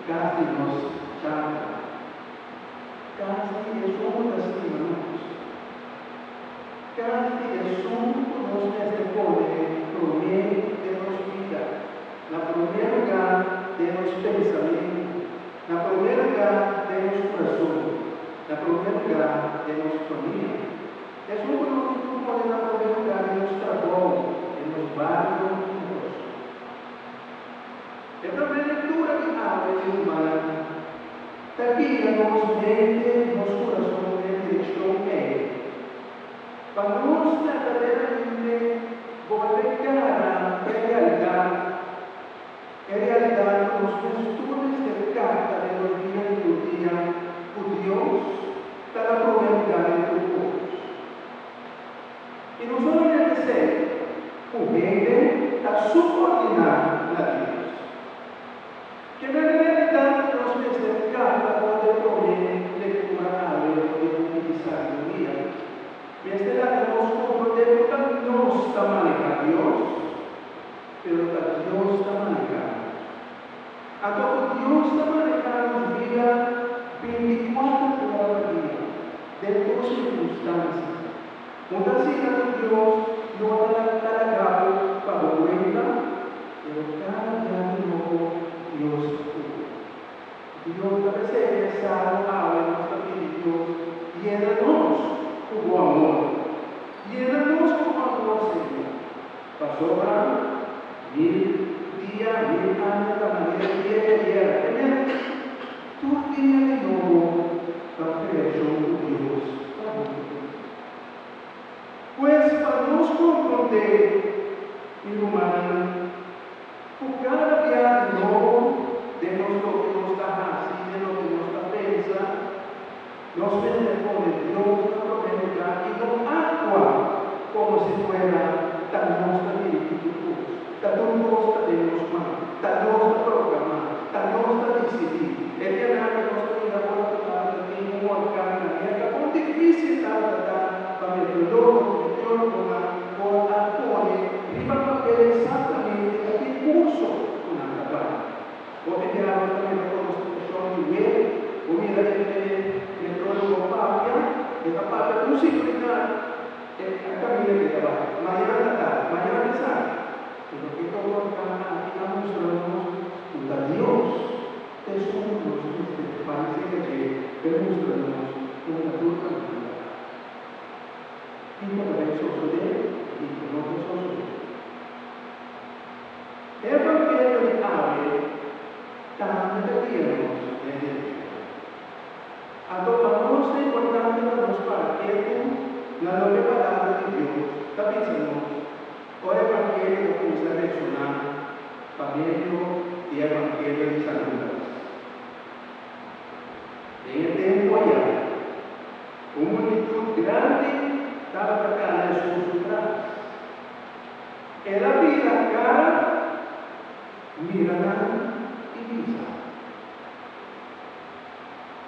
casi nos llama, casi es un lastimamos, casi es un nos depone, proviene de nos vida, la primer lugar de nos pensamiento, la primer lugar de nos corazón, la primer lugar de nos familia. Es un conocimiento de la primer lugar de nos trabajo, en los barrios. La primera lectura que habla de humana, también nos mente, nos corazón de dirección é. Para nós, verdadeiramente, volver cara à realidade dos costumes de carta de los días do dia, o Deus está na primeira lugar entre os povos. E não solamente ser, o reino está subordinado a Deus. Que na realidade nós pensamos que cada pode prover leitura a de sabedoria, mas nós compreendemos que não está manejando Deus, pero que Deus está manejando. Agora, Deus está manejando vida 24 horas por dia, de todas as circunstâncias. Muitas vezes Deus não está carregado para a cuenta, pero cada dia de novo Dios debe ser pensado ahora en nuestra vida de Dios. Llénanos con tu amor. Llénanos con tu amor, Señor. Pasó ahora 1000 días, 1000 años, la manera que era. Tu día de nuevo, la creación de Dios. Pues para nos comprender, mi humano, por cada día de nuevo, de lo que nos está haciendo, de lo que nos está pensando, nos vendemos de Dios, nuestro lugar, y nos actúa como si fuera tan nuestra virtud, tan nuestra de los manos, tan nuestra programa, tan nuestra decidir. El día de hoy nos vida por la palabra de Dios, por cada manera, por difícil para el dolor, por actuar, y para ver exactamente a qué curso porque te hablo también de constitución y bien, hubiera el prólogo papia, esta papia, un seguridad, acá viene que trabaja, mañana la tarde, mañana la tarde, pero que todo acá, aquí mostramos, a Dios, es uno de los parece que demostramos una dura vida. Y por eso sucede, y por lo que sucede. El Evangelio de Abel también deberíamos leer. Adoptamos la importancia de los partidos, la nueva palabra de Dios. También sabemos, por el Evangelio que usa mencionar, Evangelio y Evangelio de San Lucas. En el tiempo allá, una multitud grande estaba atacando a Jesús atrás. Era vida cara, mirada y visa.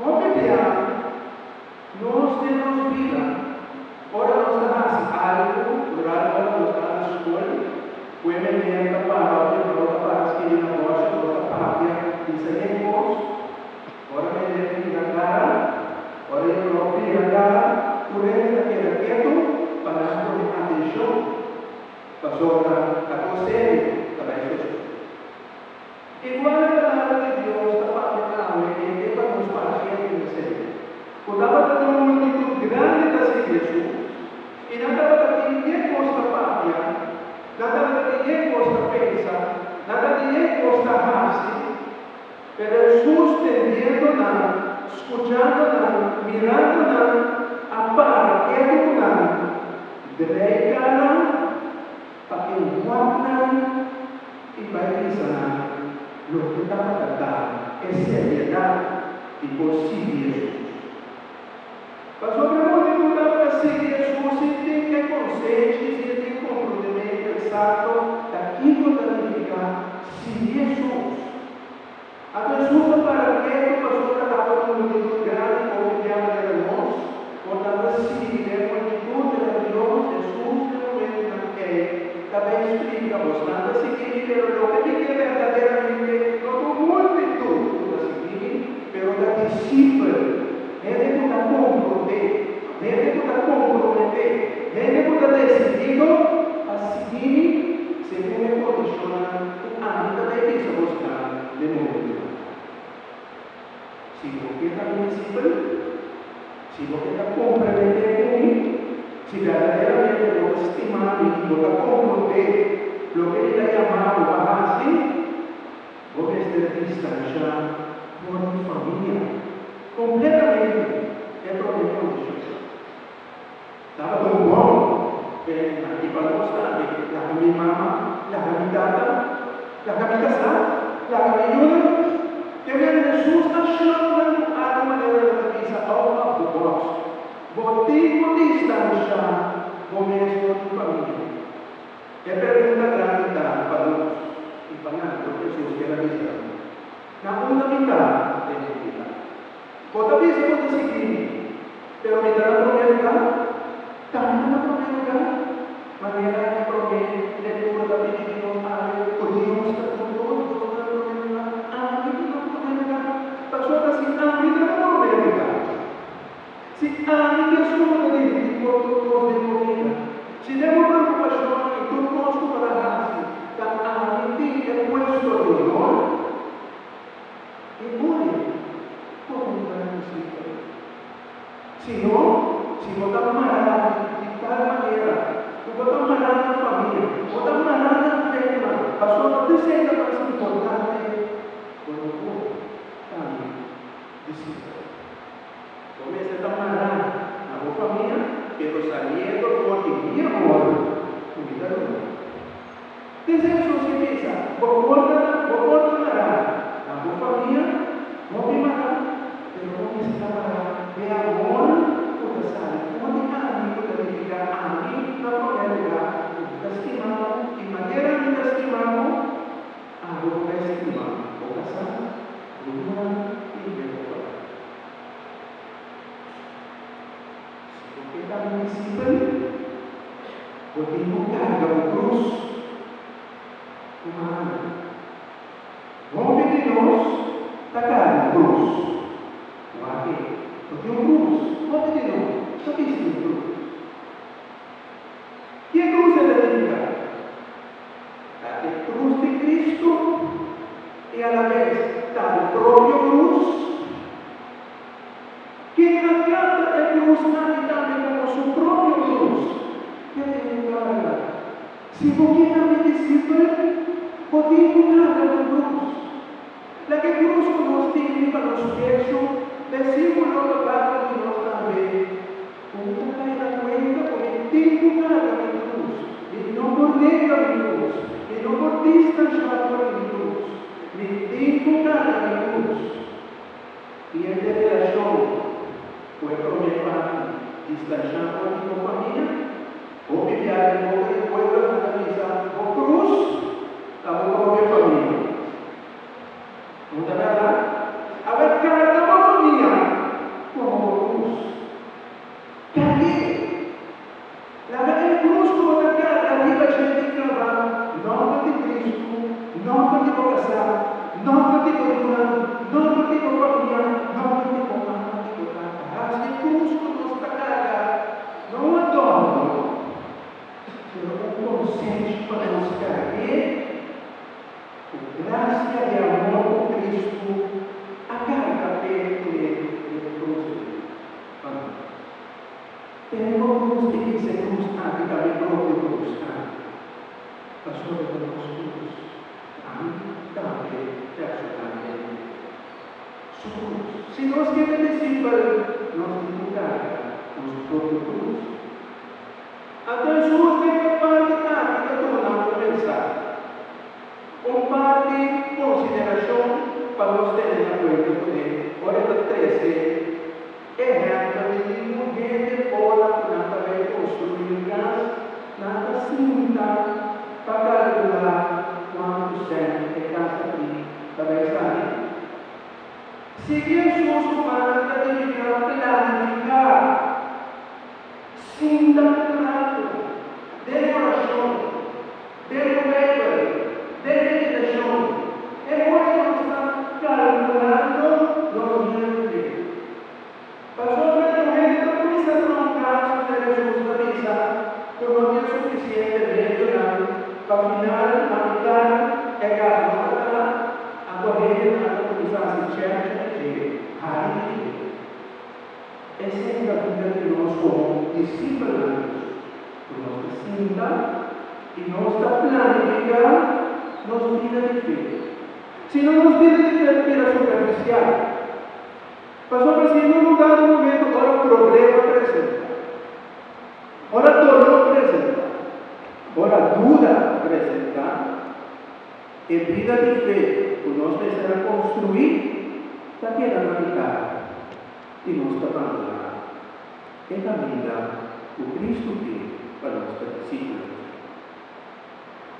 Cometear nos tenemos vida. Ahora nos hace algo, por algo nos da la escuela, puede venir a tapar, para escribir la voz, la patria, y seguimos. Ahora me debe la cara, ahora yo no pido la cara, tú debes de quedar quieto para poner atención. Pasó a coser para eso. Igual la palabra de Dios está para que para nos parecía que ser. Cuando habla de una multitud grande de Jesús, y nada de ninguém costa patria, nada de ninguém costa pensa, nada de ninguém costa hace, pero Jesús teniendo nada, escuchando nada, mirando nada, apara, quieto nada, de cara, para que encuentren y para que lo que está para tratar es seriedad y por sí Jesús. Pasó que no digo para seguir Jesús y tem que consciente y tem que comprometer exacto daquilo que significa seguir Jesús. A Jesús para que pasó que estaba con un multitud grande como que llama de Dios, por tanto seguir la multitud de Dios, Jesús de momento que también explica bastante seguir, pero lo que dice verdaderamente no con multitud, Dios. Si vos estás municipal, si vos estás comprometido conmigo, si verdaderamente vos estimás y vos estás comprometido lo que Él ha llamado a hacer, vos estás distanciado por mi familia, completamente. É problema de Jesus. Estava tão bom, aqui para mostrar, lá com minha mamãe, lá com minha tata, lá com minha casa, lá com minha irmã, que Jesus está chamando a maneira da vida ao do vosso. Vou ter uma distância com mesmo de família. É pergunta grande para nós, e para nós, Jesus que era cristão. Na unidade da vida. Outra vez eu vou seguir. Pero me está en primer lugar, también en primer lugar, manera de proveer lectura la Biblia de Dios, Dios está con todos, todo en primer lugar, a mí no en primer lugar, pasó así, a mí no en primer lugar. Si a mí Dios como te dice, por todos de comida, si tengo preocupación y tú costo para darse, a mí te he puesto de honor, y muere, ¿cómo me va a decir? Si no estás amarrado de tal manera, tú estás amarrado en la familia, tú estás amarrado en la fe, pasó no te sienta más importante, pero tú también discípulo. Comienza a amarrar a tu familia, pero saliendo porque mi amor, tu vida no. Desde eso se empieza, vos amarrar a tu familia, no te amarrar, pero comienza a amarrar de amor por la salud, como de amigo de verificar a mí la primera, te estimamos, y manera de te estimamos, a lo que estimamos, por la salud, humana y vertical. Si lo que está municipal, podemos cargar o cruz humana. Nome de Deus, está carregando cruz. O aqui. Porque o cruz, nome de Deus, só existe o cruz. Que a cruz é identificada? A cruz de Cristo e a la vez está o próprio cruz. Que na cada cruz nace também como su próprio cruz. Que identificada? Se você não me disciplina, podemos carregar a cruz. La que cruz nos tiene para los pechos, versículo tocado de Dios también. Como cae la cuenta, porque tengo carga mi cruz, y no por dentro mi cruz, y no por distanciar por mi cruz, ni tengo carga mi cruz. Y en revelación, fue problema distanciar por mi familia, o viajar en el pueblo de la misa, o cruz, la propia familia. Não é verdade? A ver, carregar uma família como cruz. Cadê? La verdade, cruz como a carga, arriba a gente gravar nome de Cristo, nome de vocação, nome de doutrina, nome de família, nome de comando, de carga. Assim, cruz como está carregada, não adorno, mas um consciente para nos carregar. Graça e amor por Cristo, a carga perto de cruz. Temos cruz que diz cruz, que também próprio cruz. Pastor de todos cruz. A mim também, personalmente. Su cruz. Se nós queremos discípulos, nós temos que carregar nosso próprio cruz. Então, Jesus tem que partilhar, que eu estou lá para pensar. Comparte consideración para ustedes en la cuenta de Corinthians 13, ejemplo de mujer por nada de construir nada cinta para calcular cuánto centro de casa aquí para estar. Si Jesús manda de planificar cinta de oración, de revelar, de meditación, es bueno estar calculando los días de vida. Pasó una mujer que comienza a troncar de Jesús la misa, con no tiene suficiente regional, para final, a mitad, el gasto, a correr, cerca de fe, hay de fe. Esa es la vida de Dios como discípulos. Nos sienta y nos está planificada, nos pide de fe. Si no nos pide de fe, pide superficial. Pastor, si en un lugar, un momento, ahora problema presenta, ahora dolor presenta, ahora duda presenta, en vida de fe, nos será construir, también a la mitad, y nos está abandonando. Es la vida que Cristo tiene para nuestros discípulos.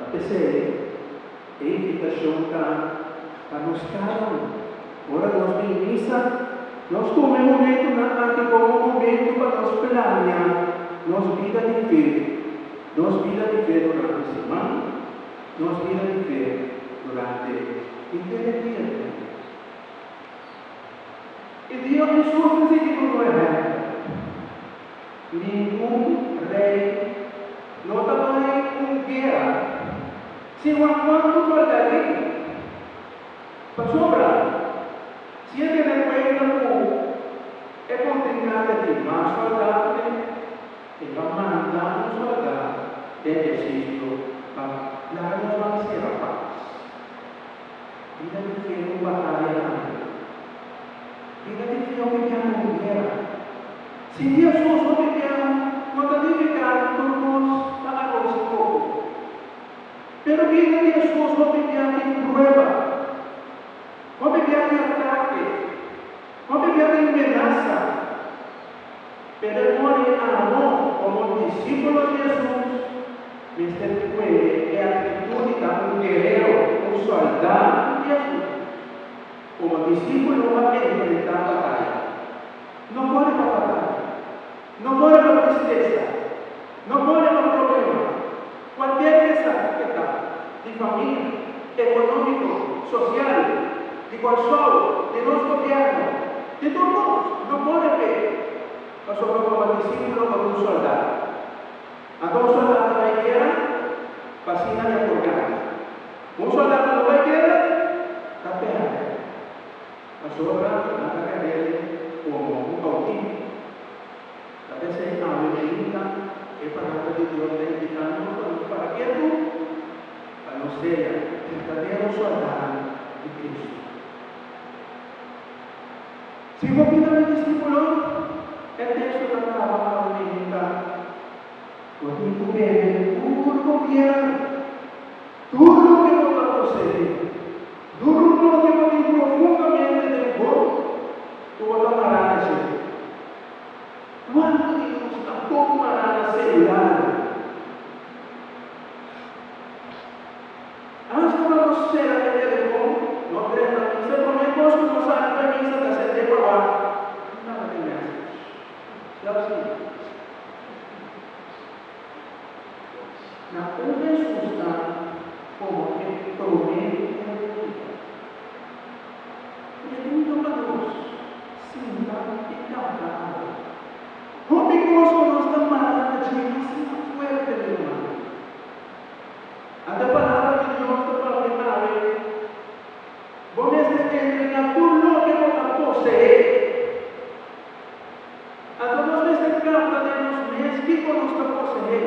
A pesar a invitação para nos cada um. Ora, nós em missa, nós tomamos um momento como um momento para nos planear, nos vida de fé, nos vida de fé durante a semana, nos vida de fé durante o inteiro dia. E Deus Jesus diz que não é nenhum rei não trabalha com guerra. Se uma quanto guardaria, para sobrar, se ele não é condenado de mais soldado, ele vai mandar um soldado de exército para dar uma ser a paz. Vida de fé não batalha nada. Vida de fé não tem guerra. Se Jesus não tem ficar todos para a pouco. Pero vida de Jesus não tem prueba. Não tem ataque. Não tem amenaza. Pero morre amor como discípulo de Jesus. Este fue a actitud de un guerrero, un soldado de Jesus. Como discípulo va a enfrentar a batalla. No muere para batalla. No muere para tristeza. No muere para problema. Cualquier desafío de familia, económico, social, de cualquier, de nuestro gobierno, de todos, no muere fe. Nosotros como discípulos, como un soldado. A dos soldados de la guerra, fascina y atorgada. Un soldado de la guerra, capea. Nosotros vamos a cargar como un cautivo. A veces a la es palabra de Dios de invitarnos para que tú, para no ser el verdadero soldado de Cristo. Si vos pides al discípulo, el texto trataba para meditar. Pues tu bebé, tu gobierno, todo lo que vos vas a poseer, todo lo que vos profundamente de vos, tú vas a amarrar a ese. ¿Cuánto Dios tampoco amarrar a ese lado? Antes de vamos ser a teléfono, no crees la misa, por mi esposo no sabe la misa de hacer de probar. Nada que me hace. Ya lo sé. Na convenção está como que promete a vida. Pergunta para nós, sinta e cantar. Como nós estamos na gente fuerte de humano. A palavra de Deus está para vos entregar tudo o que você possui. A todos nesta carta de nos meses que você possui.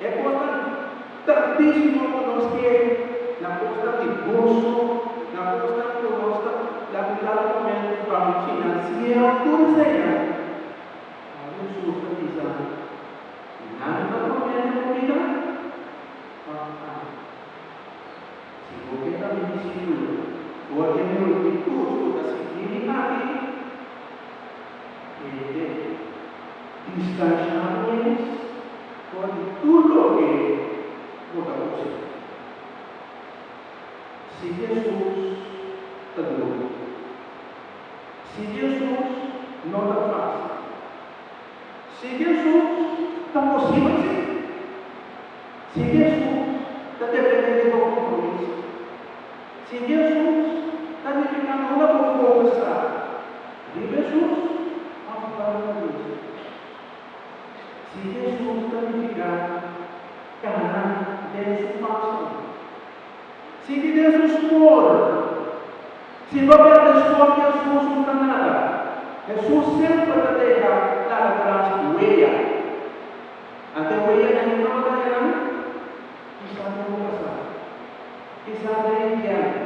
É coisa tantíssimo que nós queremos, na costa de gozo, na costa que nós estamos momento para financeiro, tudo isso aí. Jesus está dizendo, nada está comendo comida? Se você está me dizendo, porque meu recurso está seguindo aqui, distanciamento, con todo lo que podamos hacer. Si Jesús te ayuda, si Jesús no te hace, si Jesús te posible, si Jesús te depende de tu compromiso, si Jesús te edificando una profusa, y Jesús va a la luz. Si Jesús planificar ganar de su paso, si Jesús por Si no perdes Jesús nunca nada, Jesús siempre te deja la atrás huella. Ante huella en una manera, quizás no pasar, quizás de ella.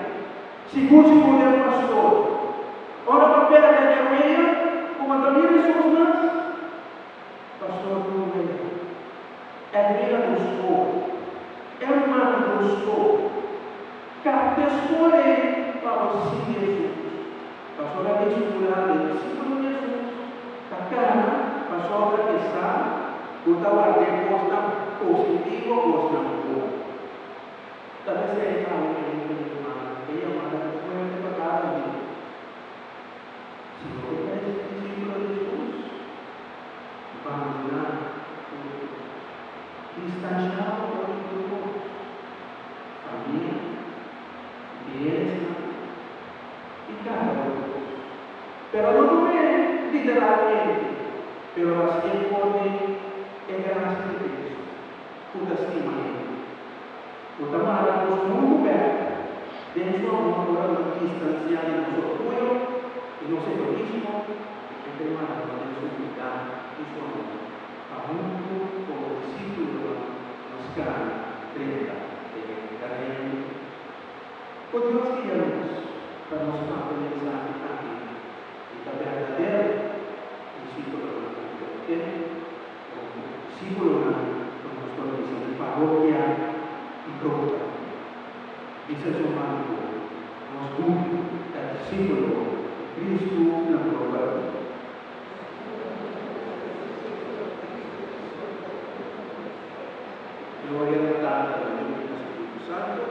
Si Gucci puede un pastor, ahora papel de huella, como también Jesús más, pastor no huella. El vida buscó, el mal buscó, que después para seguir Jesús. Pasó la disciplina del discípulo de Jesús, acá pasó la que está, gustaba de cosa positivo, cosa negativa. Tal vez sea una hermana, ella manda después de pecado y si no eres discípulo de Jesús, abandonar, distanciado por el grupo, familia, bienes y cada uno. Pero no lo ven literalmente, pero así pone en gracia de Cristo. Puta estima Él. Puta mala, los muy bem. Dentro una hora de distanciar en su orgullo y no se egoísmo, que te manda de su humildad y su amor. Aún como discípulo nos cae 30 de carrera. Por Dios guíanos para nos aprendizaje aquí. La verdadera discípulo de la discípulo de la parroquia y ruta. Dice su hermano, nos une el discípulo de Cristo la global. Gloria a la Padre, al Hijo y al Espíritu Santo.